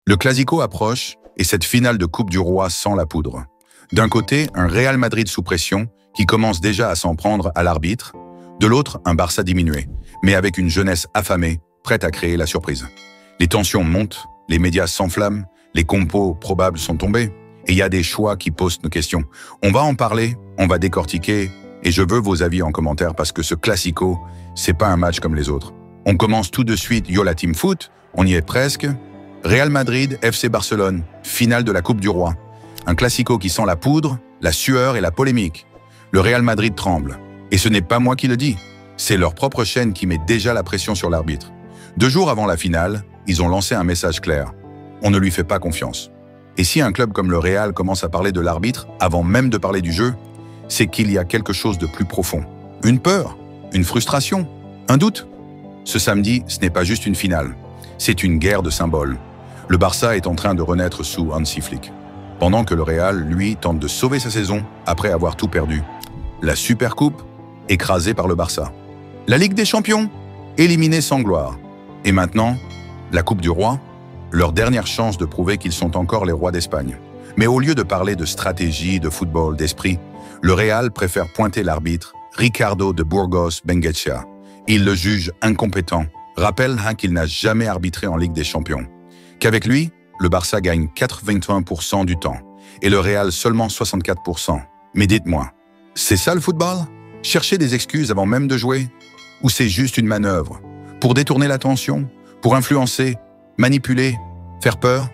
Le Classico approche et cette finale de Coupe du Roi sent la poudre. D'un côté, un Real Madrid sous pression qui commence déjà à s'en prendre à l'arbitre. De l'autre, un Barça diminué, mais avec une jeunesse affamée, prête à créer la surprise. Les tensions montent, les médias s'enflamment, les compos probables sont tombés, et il y a des choix qui posent nos questions. On va en parler, on va décortiquer, et je veux vos avis en commentaire parce que ce Classico, c'est pas un match comme les autres. On commence tout de suite Yo la Team Foot, on y est presque. Real Madrid, FC Barcelone, finale de la Coupe du Roi. Un Classico qui sent la poudre, la sueur et la polémique. Le Real Madrid tremble. Et ce n'est pas moi qui le dis, c'est leur propre chaîne qui met déjà la pression sur l'arbitre. 2 jours avant la finale, ils ont lancé un message clair. On ne lui fait pas confiance. Et si un club comme le Real commence à parler de l'arbitre avant même de parler du jeu, c'est qu'il y a quelque chose de plus profond. Une peur, une frustration, un doute. Ce samedi, ce n'est pas juste une finale, c'est une guerre de symboles. Le Barça est en train de renaître sous Hansi Flick, pendant que le Real, lui, tente de sauver sa saison après avoir tout perdu. La Supercoupe, écrasée par le Barça. La Ligue des Champions, éliminée sans gloire. Et maintenant, la Coupe du Roi, leur dernière chance de prouver qu'ils sont encore les rois d'Espagne. Mais au lieu de parler de stratégie, de football, d'esprit, le Real préfère pointer l'arbitre, Ricardo de Burgos Bengoechea. Il le juge incompétent, rappelle qu'il n'a jamais arbitré en Ligue des Champions. Qu'avec lui, le Barça gagne 81% du temps et le Real seulement 64%. Mais dites-moi, c'est ça le football? Chercher des excuses avant même de jouer? Ou c'est juste une manœuvre? Pour détourner l'attention? Pour influencer? Manipuler? Faire peur?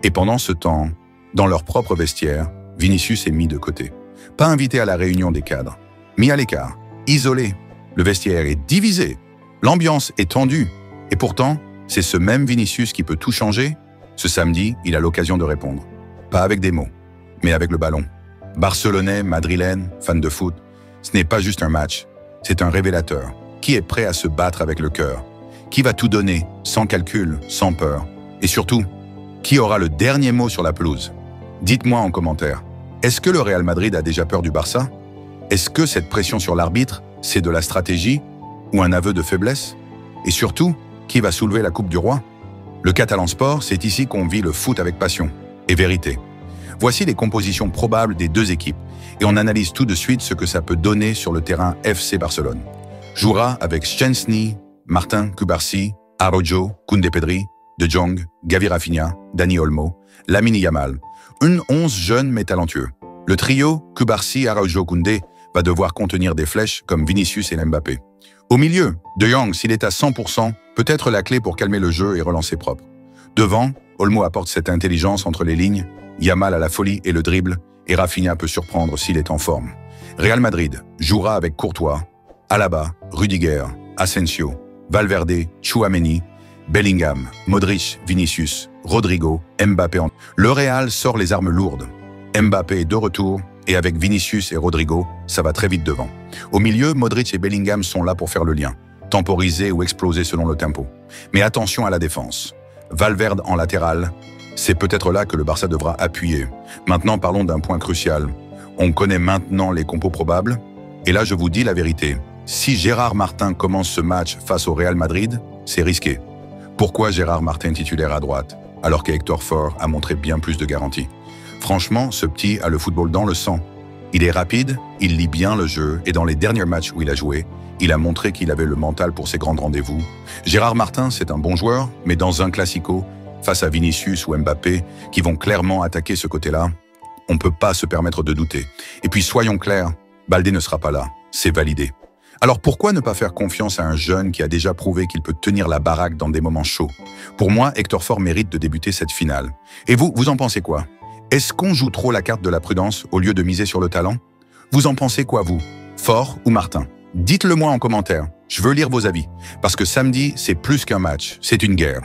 Et pendant ce temps, dans leur propre vestiaire, Vinicius est mis de côté. Pas invité à la réunion des cadres. Mis à l'écart. Isolé. Le vestiaire est divisé. L'ambiance est tendue. Et pourtant, c'est ce même Vinicius qui peut tout changer. Ce samedi, il a l'occasion de répondre. Pas avec des mots, mais avec le ballon. Barcelonais, madrilène, fan de foot, ce n'est pas juste un match, c'est un révélateur. Qui est prêt à se battre avec le cœur? Qui va tout donner, sans calcul, sans peur? Et surtout, qui aura le dernier mot sur la pelouse? Dites-moi en commentaire, est-ce que le Real Madrid a déjà peur du Barça? Est-ce que cette pression sur l'arbitre, c'est de la stratégie ou un aveu de faiblesse? Et surtout, qui va soulever la Coupe du Roi? Le Catalan Sport, c'est ici qu'on vit le foot avec passion et vérité. Voici les compositions probables des 2 équipes et on analyse tout de suite ce que ça peut donner sur le terrain FC Barcelone. Jouera avec Szczęsny, Martin Cubarsí, Araujo, Koundé Pedri, De Jong, Gavi Rafinha, Dani Olmo, Lamine Yamal. Une 11 jeunes mais talentueux. Le trio Cubarsí, Araujo, Koundé va devoir contenir des flèches comme Vinicius et Mbappé. Au milieu, De Jong, s'il est à 100%, peut être la clé pour calmer le jeu et relancer propre. Devant, Olmo apporte cette intelligence entre les lignes, Yamal a la folie et le dribble, et Rafinha peut surprendre s'il est en forme. Real Madrid jouera avec Courtois, Alaba, Rudiger, Asensio, Valverde, Tchouaméni, Bellingham, Modric, Vinicius, Rodrigo, Mbappé. Le Real sort les armes lourdes. Mbappé est de retour, et avec Vinicius et Rodrigo, ça va très vite devant. Au milieu, Modric et Bellingham sont là pour faire le lien, temporiser ou exploser selon le tempo. Mais attention à la défense. Valverde en latéral, c'est peut-être là que le Barça devra appuyer. Maintenant, parlons d'un point crucial. On connaît maintenant les compos probables, et là je vous dis la vérité. Si Gérard Martin commence ce match face au Real Madrid, c'est risqué. Pourquoi Gérard Martin titulaire à droite, alors qu'Hector Ford a montré bien plus de garanties? Franchement, ce petit a le football dans le sang. Il est rapide, il lit bien le jeu, et dans les derniers matchs où il a joué, il a montré qu'il avait le mental pour ses grands rendez-vous. Gérard Martin, c'est un bon joueur, mais dans un Classico, face à Vinicius ou Mbappé, qui vont clairement attaquer ce côté-là, on ne peut pas se permettre de douter. Et puis soyons clairs, Baldé ne sera pas là, c'est validé. Alors pourquoi ne pas faire confiance à un jeune qui a déjà prouvé qu'il peut tenir la baraque dans des moments chauds? Pour moi, Hector Ford mérite de débuter cette finale. Et vous en pensez quoi? Est-ce qu'on joue trop la carte de la prudence au lieu de miser sur le talent? Vous en pensez quoi, vous? Ford ou Martin? Dites-le moi en commentaire, je veux lire vos avis. Parce que samedi, c'est plus qu'un match, c'est une guerre.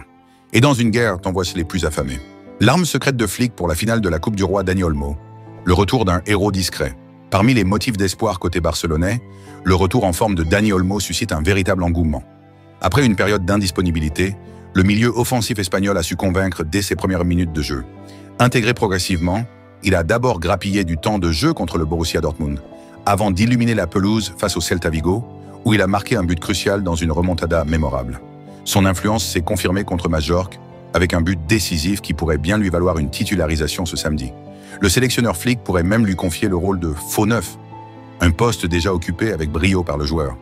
Et dans une guerre, t'en voici les plus affamés. L'arme secrète de Flick pour la finale de la Coupe du Roi, Dani Olmo. Le retour d'un héros discret. Parmi les motifs d'espoir côté barcelonais, le retour en forme de Dani Olmo suscite un véritable engouement. Après une période d'indisponibilité, le milieu offensif espagnol a su convaincre dès ses premières minutes de jeu. Intégré progressivement, il a d'abord grappillé du temps de jeu contre le Borussia Dortmund, avant d'illuminer la pelouse face au Celta Vigo, où il a marqué un but crucial dans une remontada mémorable. Son influence s'est confirmée contre Majorque, avec un but décisif qui pourrait bien lui valoir une titularisation ce samedi. Le sélectionneur Flick pourrait même lui confier le rôle de faux neuf, un poste déjà occupé avec brio par le joueur.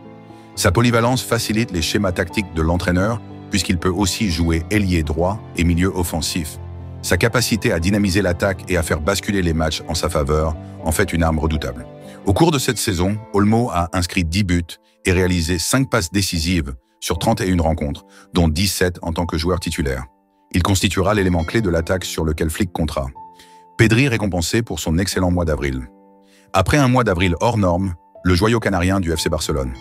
Sa polyvalence facilite les schémas tactiques de l'entraîneur puisqu'il peut aussi jouer ailier droit et milieu offensif. Sa capacité à dynamiser l'attaque et à faire basculer les matchs en sa faveur en fait une arme redoutable. Au cours de cette saison, Olmo a inscrit 10 buts et réalisé 5 passes décisives sur 31 rencontres, dont 17 en tant que joueur titulaire. Il constituera l'élément clé de l'attaque sur lequel Flick comptera. Pedri récompensé pour son excellent mois d'avril. Après un mois d'avril hors norme, le joyau canarien du FC Barcelone.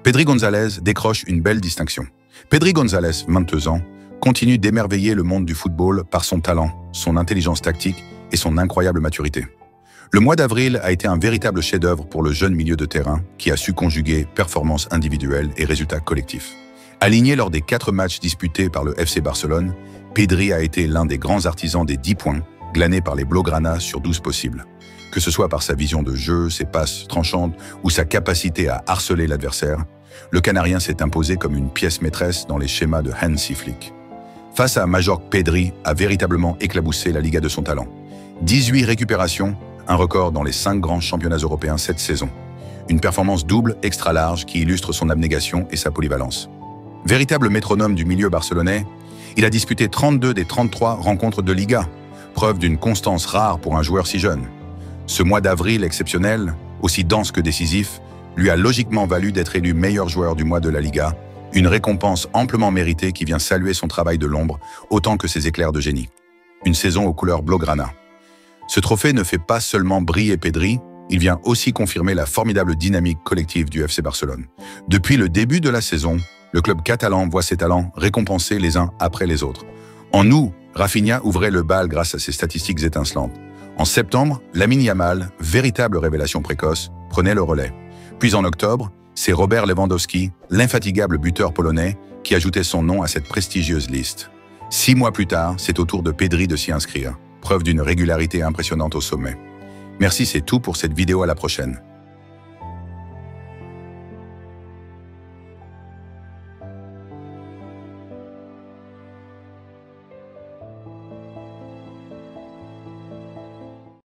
Pedri González décroche une belle distinction. Pedri González, 22 ans, continue d'émerveiller le monde du football par son talent, son intelligence tactique et son incroyable maturité. Le mois d'avril a été un véritable chef-d'œuvre pour le jeune milieu de terrain qui a su conjuguer performances individuelles et résultats collectifs. Aligné lors des 4 matchs disputés par le FC Barcelone, Pedri a été l'un des grands artisans des 10 points glanés par les Blaugrana sur 12 possibles. Que ce soit par sa vision de jeu, ses passes tranchantes ou sa capacité à harceler l'adversaire, le Canarien s'est imposé comme une pièce maîtresse dans les schémas de Hansi Flick. Face à Majorque, Pedri a véritablement éclaboussé la Liga de son talent. 18 récupérations, un record dans les 5 grands championnats européens cette saison. Une performance double extra large qui illustre son abnégation et sa polyvalence. Véritable métronome du milieu barcelonais, il a disputé 32 des 33 rencontres de Liga, preuve d'une constance rare pour un joueur si jeune. Ce mois d'avril exceptionnel, aussi dense que décisif, lui a logiquement valu d'être élu meilleur joueur du mois de la Liga, une récompense amplement méritée qui vient saluer son travail de l'ombre autant que ses éclairs de génie. Une saison aux couleurs blaugrana. Ce trophée ne fait pas seulement briller Pedri, il vient aussi confirmer la formidable dynamique collective du FC Barcelone. Depuis le début de la saison, le club catalan voit ses talents récompensés les uns après les autres. En août, Rafinha ouvrait le bal grâce à ses statistiques étincelantes. En septembre, Lamine Yamal, véritable révélation précoce, prenait le relais. Puis en octobre, c'est Robert Lewandowski, l'infatigable buteur polonais, qui ajoutait son nom à cette prestigieuse liste. 6 mois plus tard, c'est au tour de Pedri de s'y inscrire, preuve d'une régularité impressionnante au sommet. Merci, c'est tout pour cette vidéo, à la prochaine.